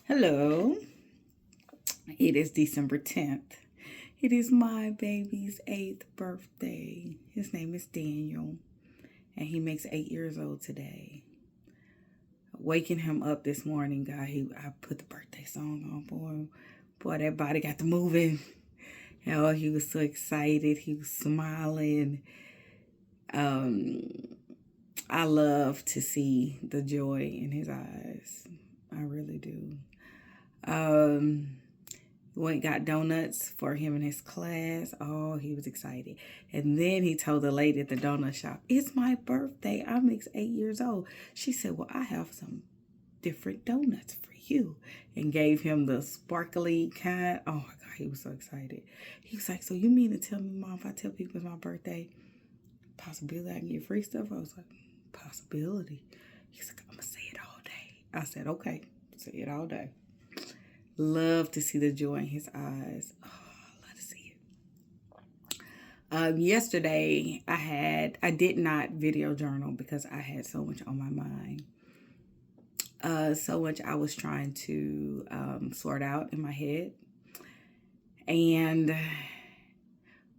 Hello, it is December 10th. It is my baby's 8th birthday. His name is Daniel, and he makes 8 years old today. Waking him up this morning, I put the birthday song on for him. Boy, that body got to moving. Oh, he was so excited. He was smiling. I love to see the joy in his eyes. I really do. Went got donuts for him in his class. Oh, he was excited. And then he told the lady at the donut shop, "It's my birthday. I'm 8 years old." She said, "Well, I have some different donuts for you," and gave him the sparkly kind. Oh my God, he was so excited. He was like, "So you mean to tell me, Mom, if I tell people it's my birthday, possibility I can get free stuff?" I was like, "Possibility." He's like, "I'm going to say it all day." I said, "Okay, say it all day." Love to see the joy in his eyes. Oh, I love to see it. Yesterday, I did not video journal because I had so much on my mind. So much I was trying to sort out in my head. And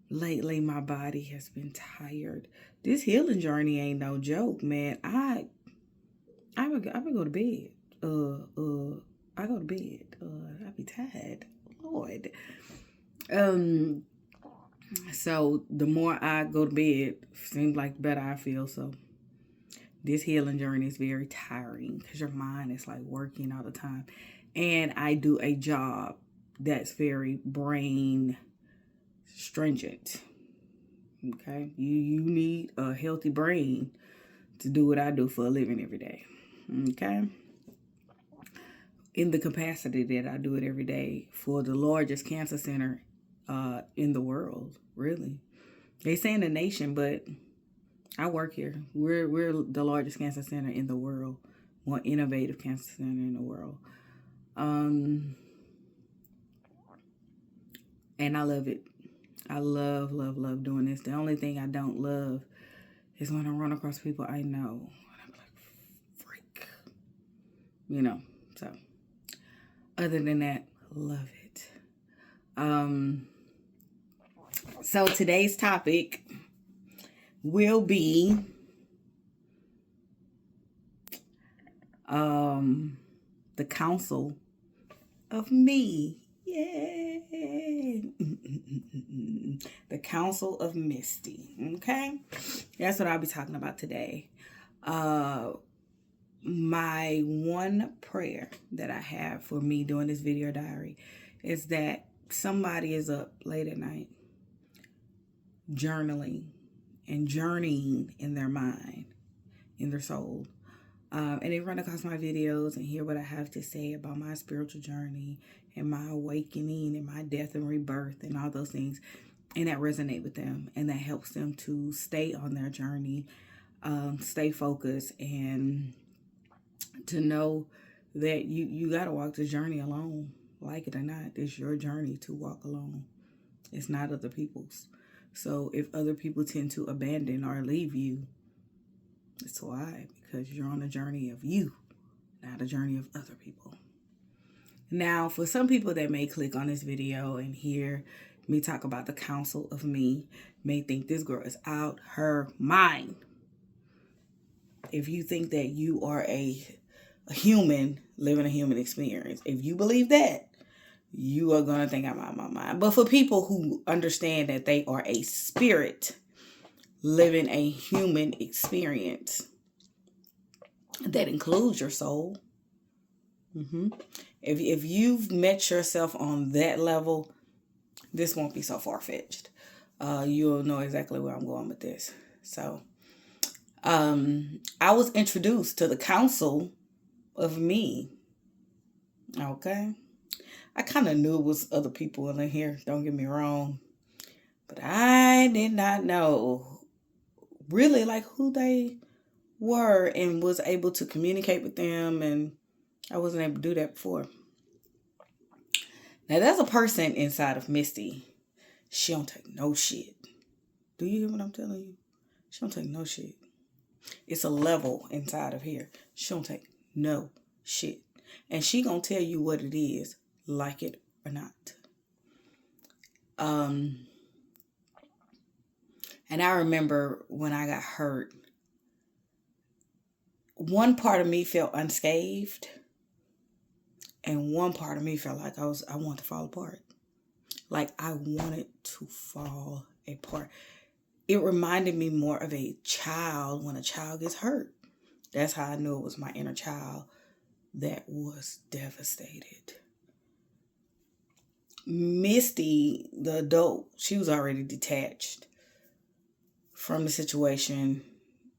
lately, my body has been tired. This healing journey ain't no joke, man. I would go to bed. I go to bed. I be tired. Lord. So the more I go to bed, seems like the better I feel. So this healing journey is very tiring because your mind is like working all the time. And I do a job that's very brain stringent. Okay. You need a healthy brain to do what I do for a living every day. Okay. In the capacity that I do it every day for the largest cancer center in the world, really. They say in the nation, but I work here. We're the largest cancer center in the world, more innovative cancer center in the world. And I love it. I love doing this. The only thing I don't love is when I run across people I know. And I'm like, freak. So other than that, love it. So today's topic will be the counsel of me. Yay! The counsel of Misty. Okay? That's what I'll be talking about today. My one prayer that I have for me doing this video diary is that somebody is up late at night journaling and journeying in their mind, in their soul. And they run across my videos and hear what I have to say about my spiritual journey and my awakening and my death and rebirth and all those things. And that resonate with them. And that helps them to stay on their journey, stay focused, and to know that you got to walk the journey alone. Like it or not, it's your journey to walk alone. It's not other people's. So if other people tend to abandon or leave you, it's why, because you're on a journey of you, not a journey of other people. Now, for some people that may click on this video and hear me talk about the counsel of me, may think this girl is out her mind. If you think that you are a human living a human experience, if you believe that, you are going to think I'm out of my mind. But for people who understand that they are a spirit living a human experience, that includes your soul. If you've met yourself on that level, this won't be so far-fetched. You'll know exactly where I'm going with this. So, I was introduced to the counsel of me. Okay. I kind of knew it was other people in here, don't get me wrong. But I did not know really like who they were and was able to communicate with them, and I wasn't able to do that before. Now there's a person inside of Misty. She don't take no shit. Do you hear what I'm telling you? She don't take no shit. It's a level inside of here. She don't take no shit. And she gonna tell you what it is, like it or not. And I remember when I got hurt, one part of me felt unscathed, and one part of me felt like I wanted to fall apart. Like I wanted to fall apart. It reminded me more of a child when a child gets hurt. That's how I knew it was my inner child that was devastated. Misty, the adult, she was already detached from the situation,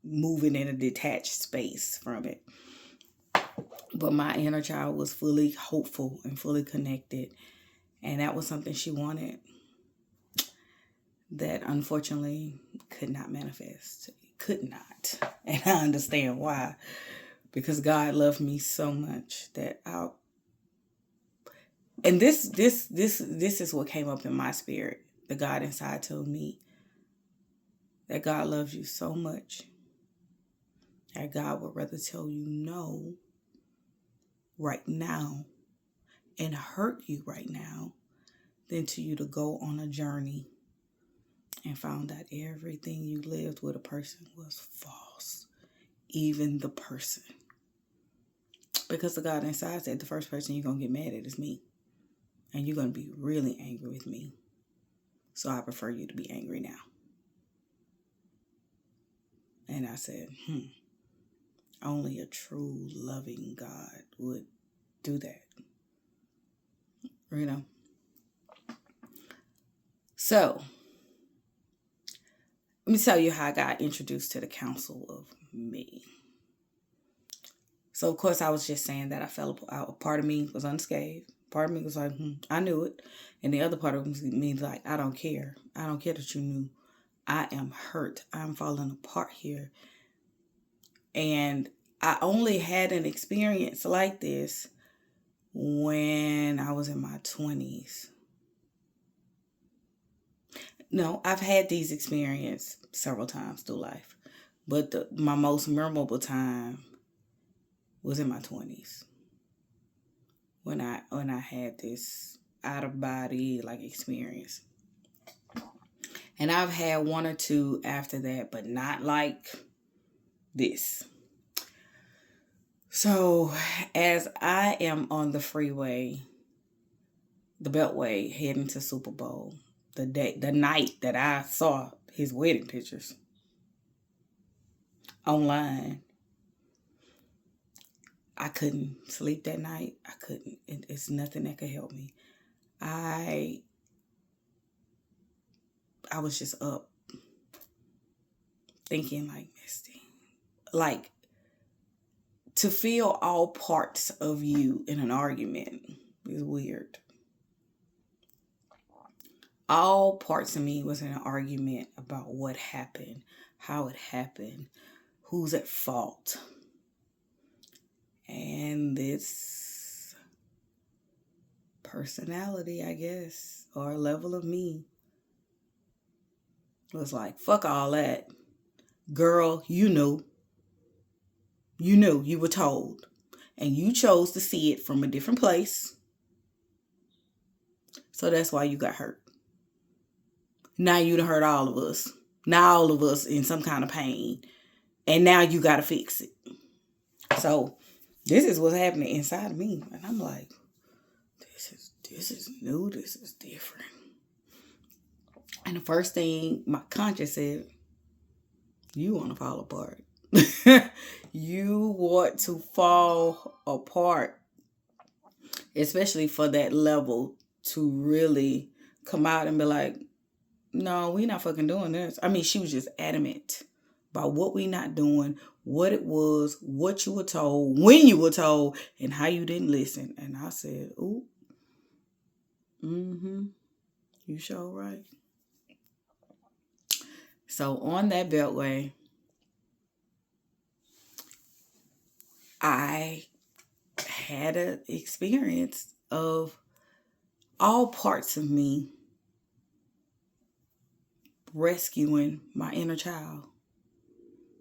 moving in a detached space from it. But my inner child was fully hopeful and fully connected. And that was something she wanted that unfortunately could not manifest. Could not. And I understand why. Because God loved me so much that and this is what came up in my spirit. The God inside told me that God loves you so much that God would rather tell you no right now and hurt you right now than to you to go on a journey and found out everything you lived with a person was false. Even the person. Because the God inside said the first person you're going to get mad at is me. And you're going to be really angry with me. So I prefer you to be angry now. And I said, only a true loving God would do that. You know? So, let me tell you how I got introduced to the counsel of me. So, of course, I was just saying that I fell out. A part of me was unscathed. Part of me was like, I knew it. And the other part of me was like, I don't care. I don't care that you knew. I am hurt. I'm falling apart here. And I only had an experience like this when I was in my 20s. No, I've had these experiences several times through life. But my most memorable time was in my 20s. When I had this out of body like experience. And I've had one or two after that, but not like this. So as I am on the freeway, the Beltway, heading to Super Bowl, the night that I saw his wedding pictures online, I couldn't sleep that night. I couldn't. It's nothing that could help me. I was just up thinking like, Misty, like to feel all parts of you in an argument is weird. All parts of me was in an argument about what happened, how it happened, who's at fault. And this personality, I guess, or level of me was like, fuck all that. Girl, you knew, you were told. And you chose to see it from a different place. So that's why you got hurt. Now you done hurt all of us. Now all of us in some kind of pain. And now you got to fix it. So this is what's happening inside of me. And I'm like, this is new. This is different. And the first thing my conscience said, you want to fall apart. You want to fall apart. Especially for that level to really come out and be like, no, we not fucking doing this. I mean, she was just adamant about what we not doing, what it was, what you were told, when you were told, and how you didn't listen. And I said, ooh, you sure right. So on that Beltway, I had an experience of all parts of me rescuing my inner child.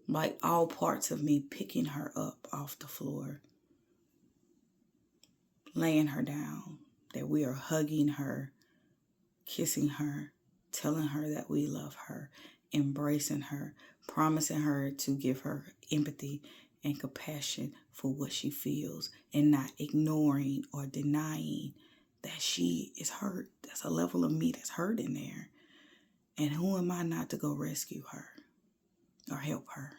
Like all parts of me picking her up off the floor laying her down, that we are hugging her, kissing her, telling her that we love her, embracing her, promising her to give her empathy and compassion for what she feels, and not ignoring or denying that she is hurt. There's a level of me that's hurt in there. And who am I not to go rescue her or help her?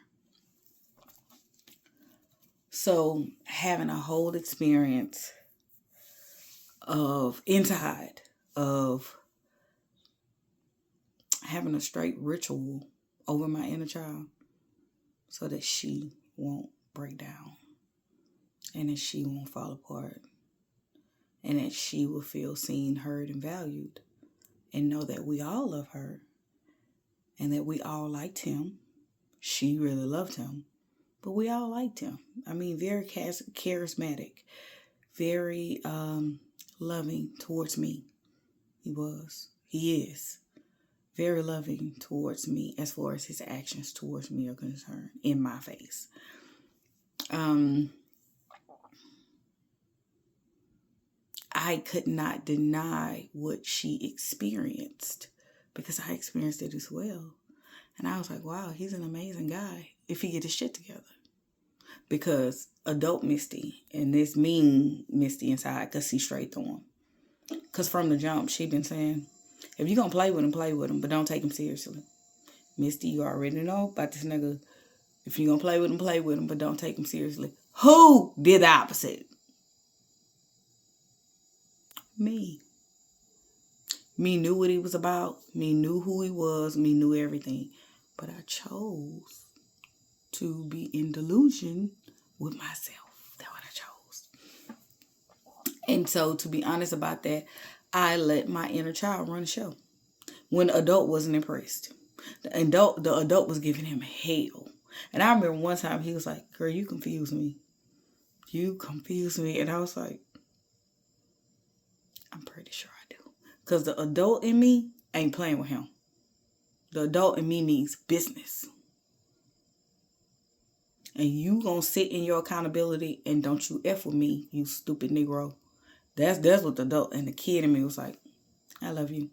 So having a whole experience of inside of having a straight ritual over my inner child so that she won't break down and that she won't fall apart and that she will feel seen, heard, and valued and know that we all love her and that we all liked him. She really loved him, but we all liked him. I mean, very charismatic, very loving towards me. He is very loving towards me as far as his actions towards me are concerned in my face. I could not deny what she experienced because I experienced it as well. And I was like, wow, he's an amazing guy if he get his shit together. Because adult Misty and this mean Misty inside could see straight through him. Because from the jump, she been saying, if you're going to play with him, but don't take him seriously. Misty, you already know about this nigga. If you're going to play with him, but don't take him seriously. Who did the opposite? Me. Me knew what he was about. Me knew who he was. Me knew everything. But I chose to be in delusion with myself. That's what I chose. And so, to be honest about that, I let my inner child run the show. When the adult wasn't impressed. The adult was giving him hell. And I remember one time he was like, girl, you confuse me. You confuse me. And I was like, I'm pretty sure I do. Because the adult in me ain't playing with him. The adult in me means business. And you gonna sit in your accountability and don't you F with me, you stupid Negro. That's what the adult and the kid in me was like, I love you.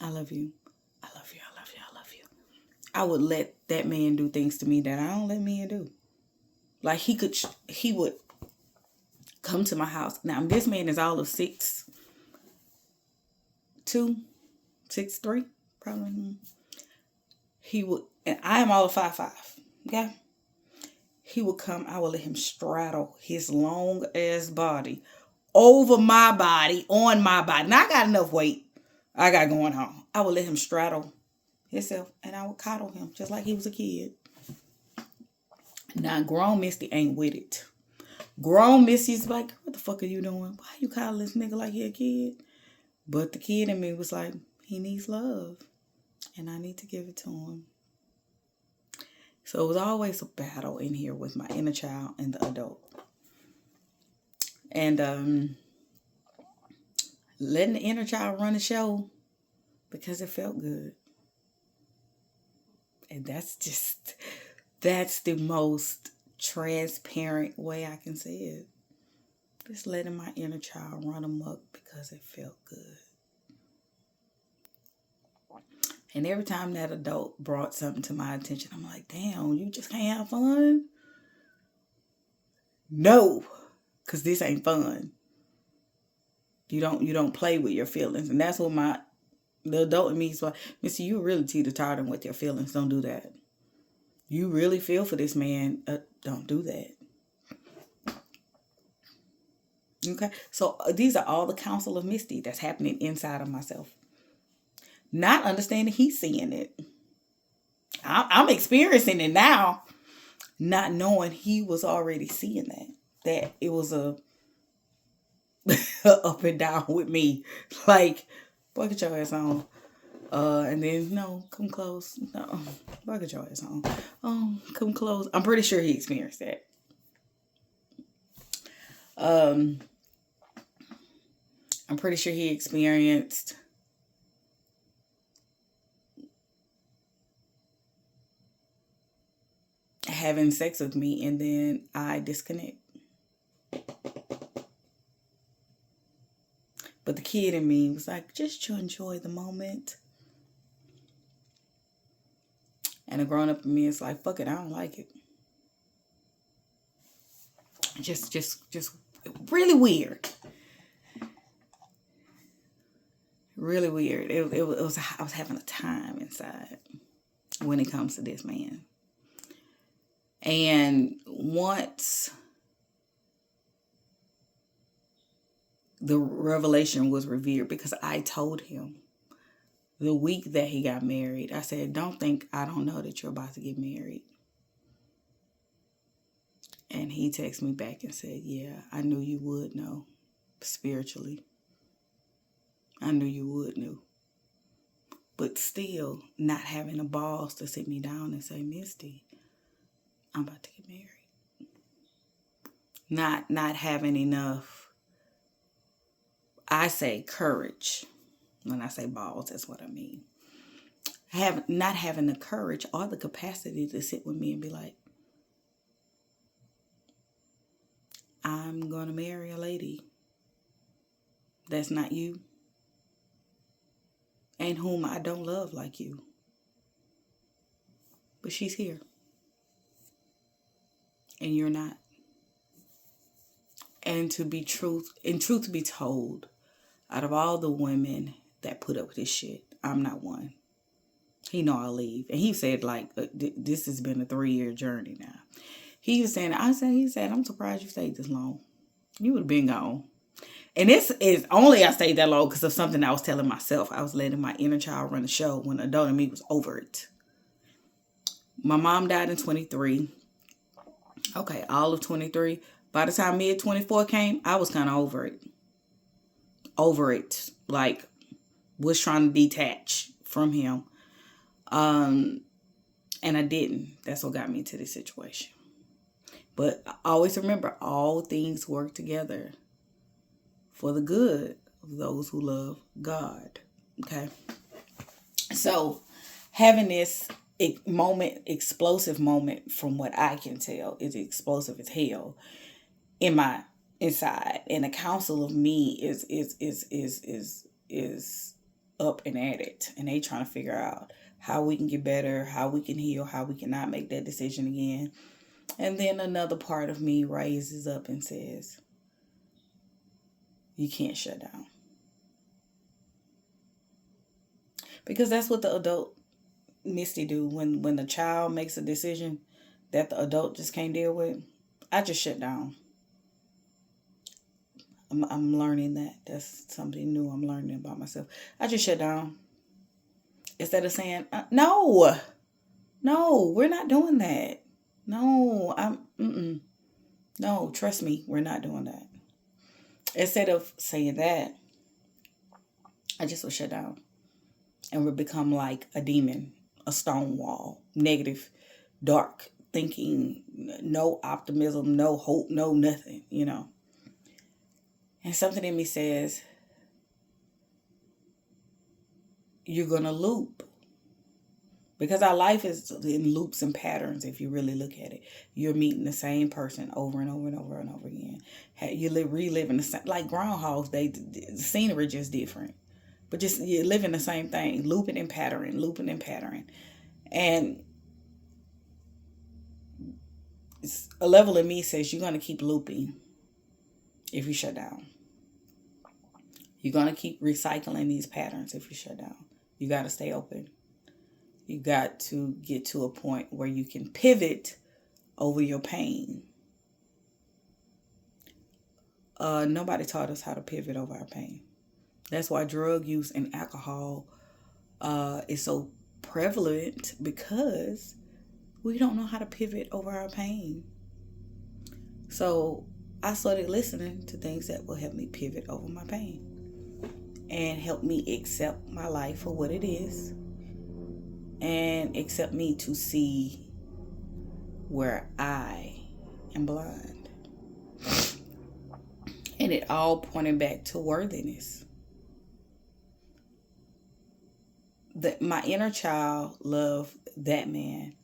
I love you. I love you. I love you. I love you. I would let that man do things to me that I don't let men do. Like he would come to my house. Now this man is all of 6'2", 6'3", probably. He would, and I am all of 5'5". Okay. He would come. I would let him straddle his long ass body over my body, on my body. Now I got enough weight I got going on. I would let him straddle himself and I would coddle him just like he was a kid. Now grown Misty ain't with it. Grown Misty's like, what the fuck are you doing? Why you coddling this nigga like he a kid? But the kid in me was like, he needs love and I need to give it to him. So it was always a battle in here with my inner child and the adult. And letting the inner child run the show because it felt good. And that's the most transparent way I can say it. Just letting my inner child run amok because it felt good. And every time that adult brought something to my attention, I'm like, damn, you just can't have fun? No, because this ain't fun. You don't play with your feelings. And that's what the adult in me is like, Missy, you really teeter-tottering with your feelings. Don't do that. You really feel for this man. Don't do that. Okay? So these are all the counsel of Misty that's happening inside of myself. Not understanding he's seeing it. I'm experiencing it now. Not knowing he was already seeing that. That it was a up and down with me. Like, boy, get your ass on. And then, no, come close. No, boy, get your ass on. Come close. I'm pretty sure he experienced that. I'm pretty sure he experienced having sex with me and then I disconnect. But the kid in me was like, just to enjoy the moment. And the grown up in me is like, fuck it, I don't like it. Just really weird. Really weird. It was, I was having a time inside when it comes to this man. And once the revelation was revealed, because I told him the week that he got married, I said, don't think I don't know that you're about to get married. And he texted me back and said, yeah, I knew you would know spiritually. I knew you would know. But still not having the balls to sit me down and say, Misty, I'm about to get married. Not having enough, I say courage. When I say balls, that's what I mean. Not having the courage or the capacity to sit with me and be like, I'm going to marry a lady that's not you and whom I don't love like you. But she's here. And you're not. And truth be told, out of all the women that put up with this shit, I'm not one. He know I'll leave. And he said, like, this has been a 3-year journey now. He was saying, he said, I'm surprised you stayed this long. You would have been gone. And this is only I stayed that long because of something I was telling myself. I was letting my inner child run the show when the adult in me was over it. My mom died in 23. Okay, all of 23. By the time mid-24 came, I was kind of over it. Over it. Like, was trying to detach from him. And I didn't. That's what got me into this situation. But always remember, all things work together for the good of those who love God. Okay? So, having this explosive moment, from what I can tell, is explosive as hell in my inside. And the counsel of me is up and at it. And they trying to figure out how we can get better, how we can heal, how we cannot make that decision again. And then another part of me raises up and says, you can't shut down. Because that's what the adult Misty do when the child makes a decision that the adult just can't deal with. I just shut down. I'm learning that. That's something new I'm learning about myself. I just shut down. Instead of saying, no, we're not doing that. No, no, trust me, we're not doing that. Instead of saying that, I just would shut down and would become like a demon, a stone wall, negative, dark thinking, no optimism, no hope, no nothing, And something in me says, you're going to loop. Because our life is in loops and patterns, if you really look at it. You're meeting the same person over and over and over and over again. You're reliving the same, like Groundhog's Day, the scenery just different. But just you're living the same thing, looping and patterning. And a level of me says you're going to keep looping if you shut down. You're going to keep recycling these patterns if you shut down. You got to stay open. You got to get to a point where you can pivot over your pain. Nobody taught us how to pivot over our pain. That's why drug use and alcohol is so prevalent, because we don't know how to pivot over our pain. So I started listening to things that will help me pivot over my pain and help me accept my life for what it is. And accept me to see where I am blind. And it all pointed back to worthiness. My inner child loved that man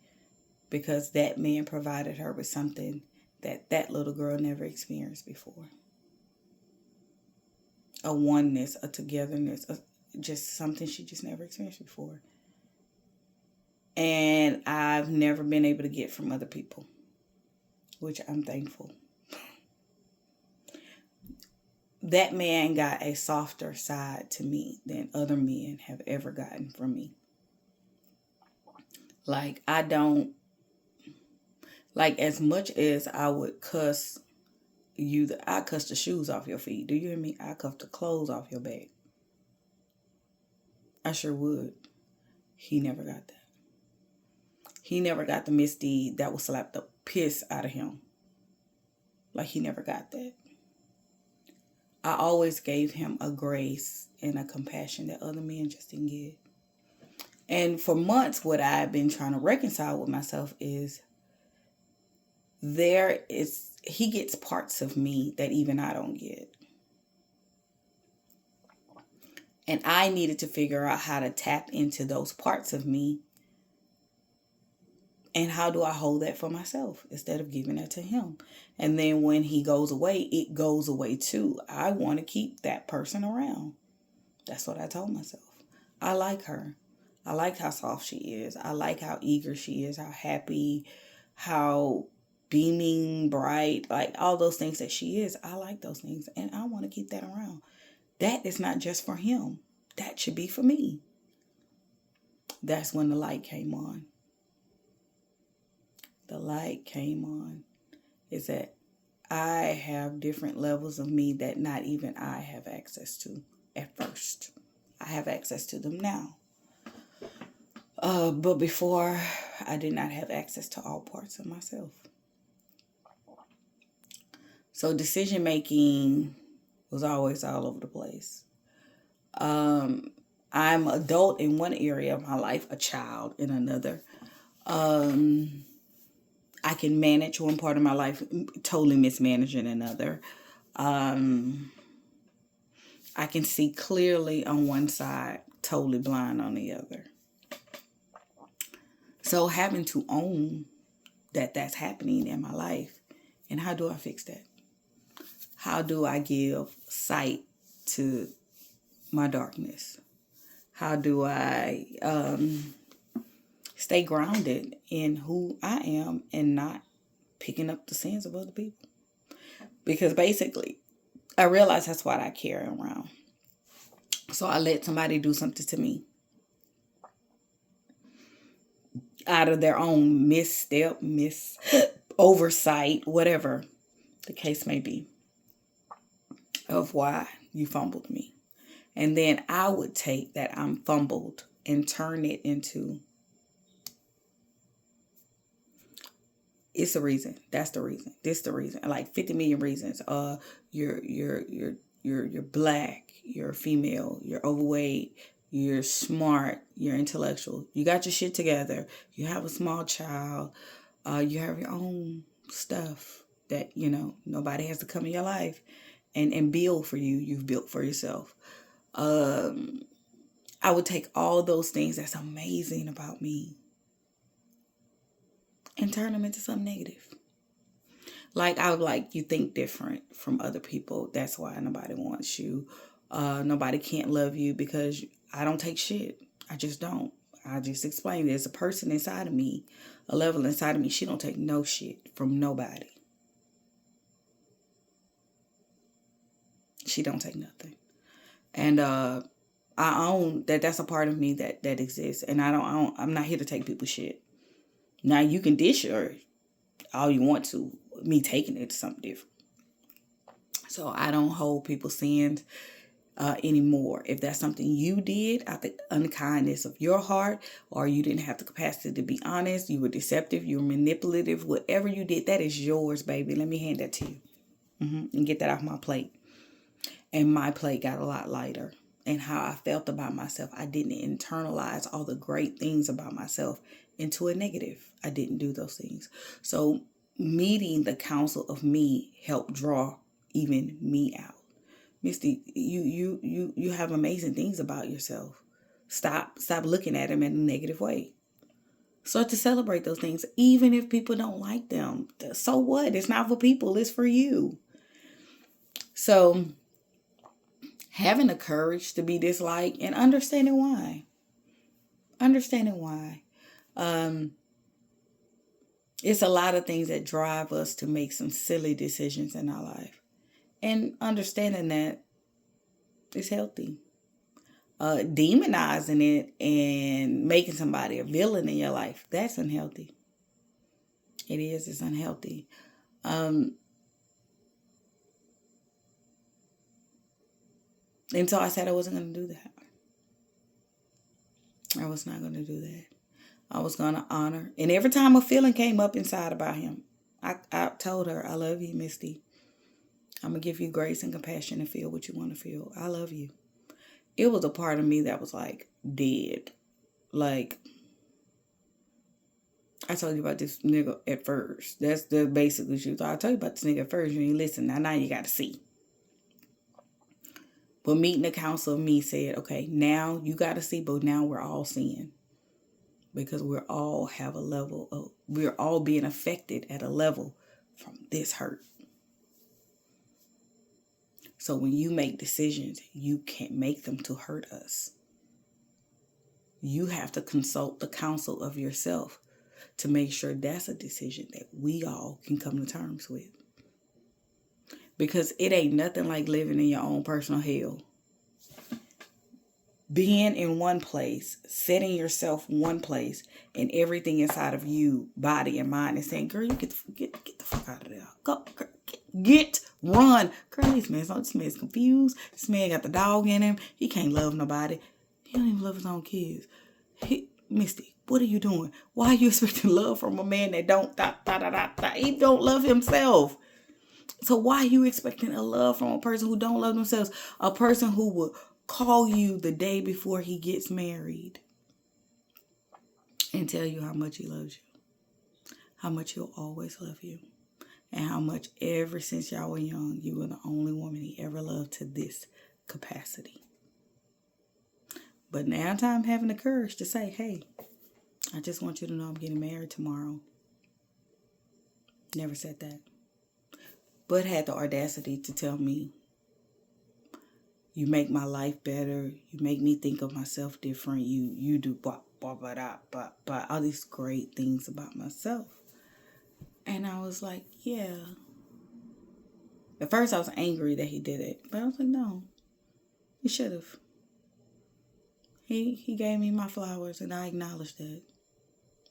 because that man provided her with something that little girl never experienced before. a oneness, a togetherness, just something she just never experienced before. And I've never been able to get from other people, which I'm thankful. That man got a softer side to me than other men have ever gotten from me. Like, I don't, like, as much as I would cuss you, I cuss the shoes off your feet. Do you hear me? I cuss the clothes off your back. I sure would. He never got that. He never got the misdeed that would slap the piss out of him. Like, he never got that. I always gave him a grace and a compassion that other men just didn't get. And for months, what I've been trying to reconcile with myself is he gets parts of me that even I don't get. And I needed to figure out how to tap into those parts of me. And how do I hold that for myself instead of giving that to him? And then when he goes away, it goes away too. I want to keep that person around. That's what I told myself. I like her. I like how soft she is. I like how eager she is, how happy, how beaming, bright, like all those things that she is. I like those things and I want to keep that around. That is not just for him. That should be for me. That's when the light came on. The light came on is that I have different levels of me that not even I have access to at first. I have access to them now. But before, I did not have access to all parts of myself. So decision making was always all over the place. I'm adult in one area of my life, a child in another. I can manage one part of my life, totally mismanaging another. I can see clearly on one side, totally blind on the other. So having to own that that's happening in my life. And how do I fix that? How do I give sight to my darkness? How do I stay grounded in who I am and not picking up the sins of other people? Because basically, I realize that's what I carry around. So I let somebody do something to me out of their own misstep, oversight, whatever the case may be, of why you fumbled me. And then I would take that I'm fumbled and turn it into, it's the reason. That's the reason. This the reason. Like 50 million reasons. You're black. You're female. You're overweight. You're smart. You're intellectual. You got your shit together. You have a small child. You have your own stuff that, nobody has to come in your life and build for you. You've built for yourself. I would take all those things that's amazing about me and turn them into something negative. Like, I would like, you think different from other people. That's why nobody wants you. Nobody can't love you because I don't take shit. I just don't. I just explained there's a person inside of me, a level inside of me. She don't take no shit from nobody. She don't take nothing. And I own that that's a part of me that exists. And I'm not here to take people's shit. Now you can dish her all you want to. Me taking it to something different. So I don't hold people's sins anymore. If that's something you did out the unkindness of your heart, or you didn't have the capacity to be honest, you were deceptive, you were manipulative, whatever you did, that is yours, baby. Let me hand that to you. And get that off my plate. And my plate got a lot lighter. And how I felt about myself, I didn't internalize all the great things about myself into a negative. I didn't do those things. So meeting the counsel of me helped draw even me out. Misty, you have amazing things about yourself. Stop looking at them in a negative way. Start to celebrate those things, even if people don't like them. So what? It's not for people. It's for you. So having the courage to be disliked and understanding why. It's a lot of things that drive us to make some silly decisions in our life. And understanding that is healthy. Demonizing it and making somebody a villain in your life, that's unhealthy. It is. It's unhealthy. And so I said I wasn't going to do that. I was not going to do that. I was going to honor. And every time a feeling came up inside about him, I told her, I love you, Misty. I'm going to give you grace and compassion to feel what you want to feel. I love you. It was a part of me that was like dead. Like, I told you about this nigga at first. That's the basic issue. So I told you about this nigga at first. You ain't listen. Now you got to see. But meeting the counsel of me said, okay, now you got to see, but now we're all seeing. Because we're all being affected at a level from this hurt. So when you make decisions, you can't make them to hurt us. You have to consult the counsel of yourself to make sure that's a decision that we all can come to terms with. Because it ain't nothing like living in your own personal hell. Being in one place, setting yourself in one place, and everything inside of you, body and mind, is saying, girl, you get the fuck out of there. Go, girl, run. Girl, this man's confused. This man got the dog in him. He can't love nobody. He don't even love his own kids. Misty, what are you doing? Why are you expecting love from a man that don't, he don't love himself? So why are you expecting a love from a person who don't love themselves? A person who will call you the day before he gets married and tell you how much he loves you, how much he'll always love you, and how much ever since y'all were young, you were the only woman he ever loved to this capacity. But now I'm having the courage to say, hey, I just want you to know I'm getting married tomorrow. Never said that. But had the audacity to tell me, you make my life better. You make me think of myself different. You do all these great things about myself. And I was like, yeah. At first I was angry that he did it. But I was like, no. He should have. He gave me my flowers and I acknowledged that.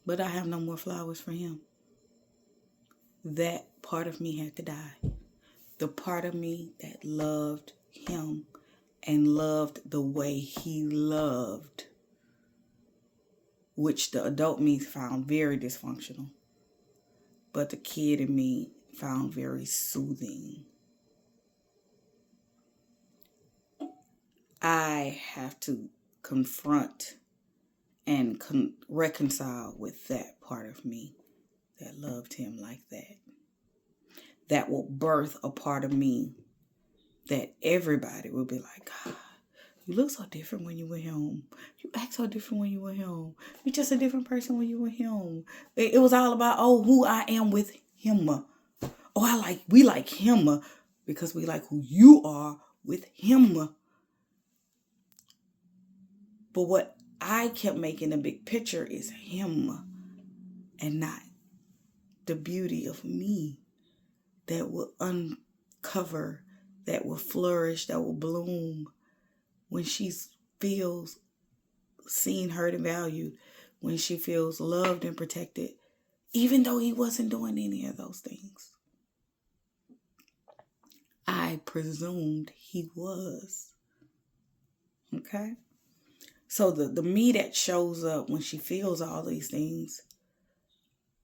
But I have no more flowers for him. That part of me had to die. The part of me that loved him and loved the way he loved, which the adult me found very dysfunctional, but the kid in me found very soothing. I have to confront and reconcile with that part of me that loved him like that. That will birth a part of me that everybody will be like, God, you look so different when you were home. You act so different when you were home. You're just a different person when you were home. It was all about, who I am with him. We like him because we like who you are with him. But what I kept making a big picture is him and not the beauty of me that will uncover, that will flourish, that will bloom when she feels seen, heard, and valued, when she feels loved and protected, even though he wasn't doing any of those things. I presumed he was. Okay? So the me that shows up when she feels all these things,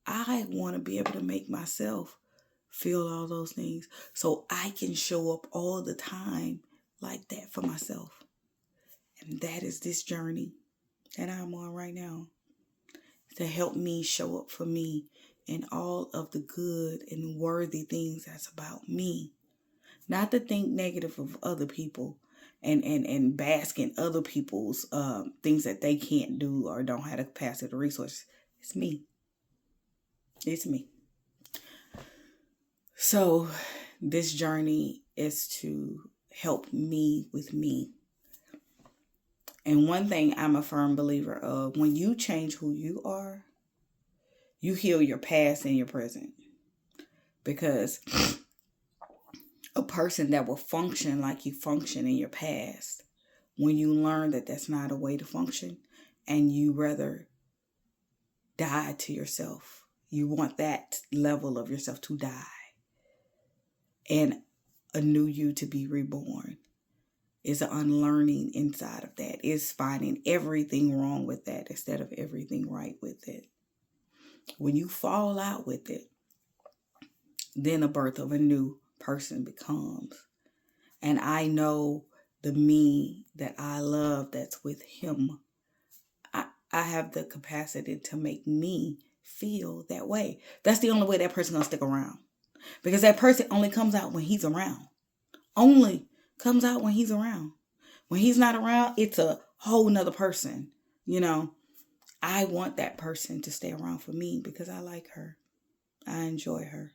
I want to be able to make myself feel all those things so I can show up all the time like that for myself. And that is this journey that I'm on right now, to help me show up for me and all of the good and worthy things that's about me. Not to think negative of other people and bask in other people's things that they can't do or don't have the capacity or resources. It's me. It's me. So this journey is to help me with me. And one thing I'm a firm believer of, when you change who you are, you heal your past and your present. Because a person that will function like you function in your past, when you learn that that's not a way to function, and you rather die to yourself, you want that level of yourself to die and a new you to be reborn, is an unlearning inside of that. Is finding everything wrong with that instead of everything right with it. When you fall out with it, then a birth of a new person becomes. And I know the me that I love that's with him, I have the capacity to make me feel that way. That's the only way that person's going to stick around. Because that person only comes out when he's around. Only comes out when he's around. When he's not around, it's a whole nother person. You know, I want that person to stay around for me because I like her. I enjoy her.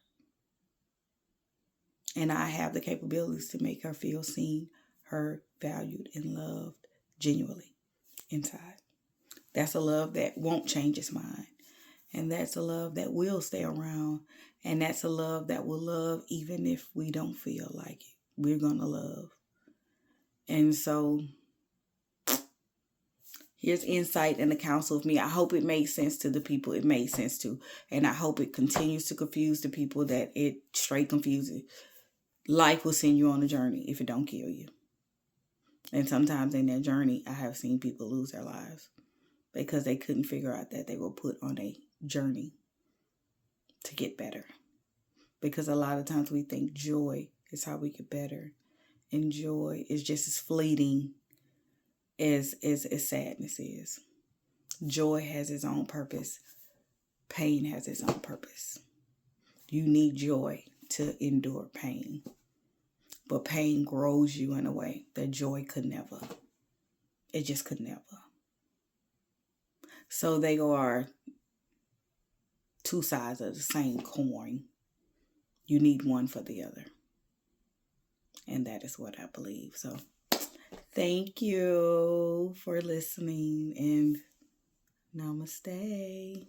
And I have the capabilities to make her feel seen, heard, valued, and loved genuinely inside. That's a love that won't change its mind. And that's a love that will stay around. And that's a love that will love even if we don't feel like it. We're going to love. And so here's insight and the counsel of me. I hope it made sense to the people it made sense to. And I hope it continues to confuse the people that it straight confuses. Life will send you on a journey if it don't kill you. And sometimes in that journey, I have seen people lose their lives because they couldn't figure out that they were put on a journey to get better. Because a lot of times we think joy is how we get better. And joy is just as fleeting as sadness is. Joy has its own purpose. Pain has its own purpose. You need joy to endure pain. But pain grows you in a way that joy could never. It just could never. So they are two sides of the same coin. You need one for the other. And that is what I believe. So thank you for listening and namaste.